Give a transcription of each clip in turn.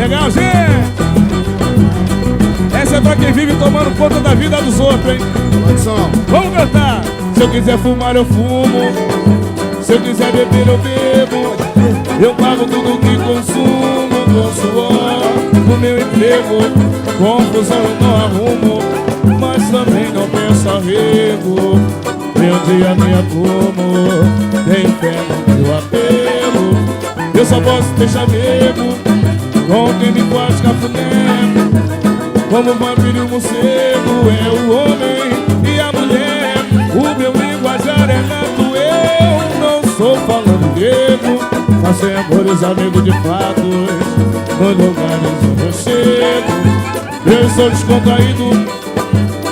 Legal, gente? Essa é pra quem vive tomando conta da vida dos outros, hein? Vamos cantar! Se eu quiser fumar, eu fumo. Se eu quiser beber, eu bebo. Eu pago tudo que consumo com suor. O meu emprego, confusão eu não arrumo, mas também não peço arrego. Meu dia me arrumo, tem fé no meu apelo. Eu só posso deixar nego com quem me faz cafuné. Como vampiro e o morcego é o homem e a mulher. O meu linguajar é nato, eu não sou falando grego, mas sem amores, amigo de fatos, nos lugares onde eu chego. Eu sou descontraído,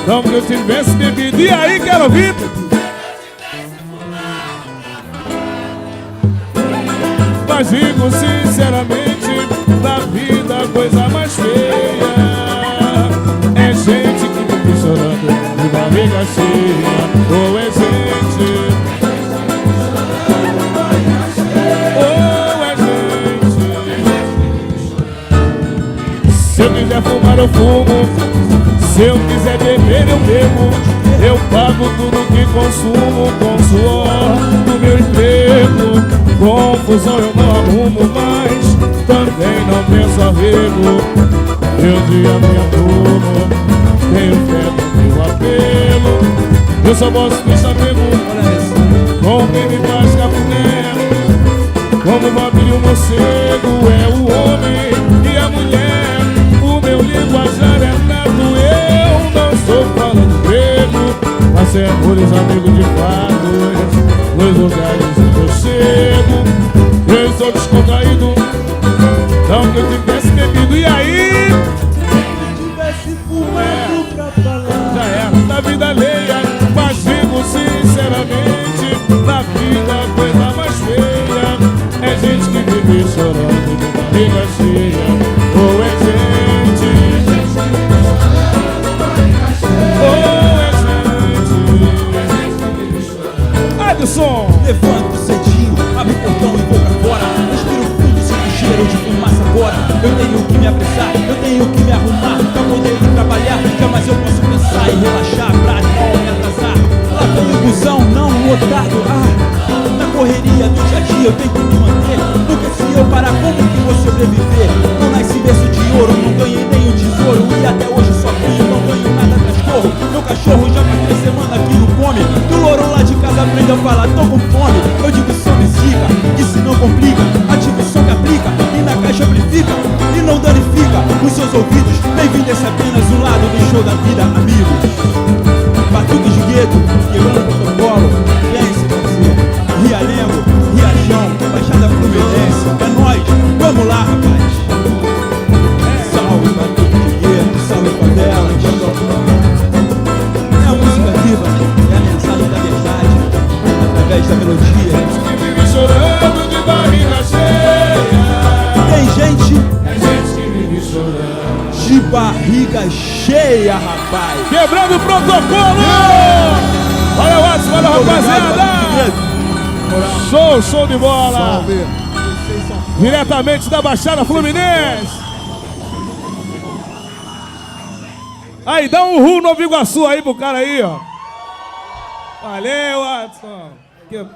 não que eu tivesse bebido. E aí, quero ouvir? Mas digo sinceramente, na vida a coisa mais feia é gente que vive chorando de barriga cheia. Ou é gente, ou é gente. Se eu quiser fumar eu fumo, se eu quiser beber eu bebo. Eu pago tudo que consumo com suor do meu emprego. Confusão eu não arrumo mais, também não penso arrego. Meu dia me arrumo, tenho fé no meu apelo. Eu só posso deixar amigo com quem me faz cafuné. Como o vampiro e o morcego é o homem e a mulher. O meu linguajar é nato, eu não sou falando grego, mas sem amores, amigos de fatos, nos lugares onde eu chego. Eu sou descontraído, não que eu tivesse bebido. E aí? Tivesse fumado pra falar. Já era na vida alheia, mas digo sinceramente, na vida a coisa mais feia é gente que vive chorando de barriga cheia. Ou é gente, ou é gente. Adson! Levanto cedinho, abre o portão e vou pra fora. Respiro fundo, sinto cheiro de fumaça agora. Eu tenho que me apressar, eu tenho que me arrumar pra poder ir trabalhar. Jamais eu posso pensar e relaxar pra não me atrasar. Lá pelo busão, não lotado. Na correria do dia a dia eu tenho que me manter, porque se eu parar, como que vou sobreviver? Não nasci berço de ouro, não ganhei nem o tesouro. E até hoje só crio, não ganho nada atrás corro. Meu cachorro já faz 3 semanas que não come. Do louro lá de casa aprende a falar, tô com fome. Eu digo som me siga, e se não complica, ativa o som que aplica, e na caixa amplifica, e não danifica os seus ouvidos. Bem-vindo, esse é apenas um lado do show da vida, amigos. Batuque de gueto, quebrando protocolo. Pense você, Rialengo, Riachão, Baixada Fluminense. É nóis, vamos lá, rapaz. Salve, batuque de gueto, salve favelas. É a música viva, é a mensagem da verdade, através da melodia. Que vive chorando de barriga cheia. Tem gente É gente que vive chorando de barriga cheia, rapaz. quebrando o protocolo! Olha o Watson, olha rapaziada! Show de bola! Diretamente da Baixada Fluminense! Aí, dá um ru no Nova Iguaçu aí pro cara aí, ó. Valeu, Watson! Quebrando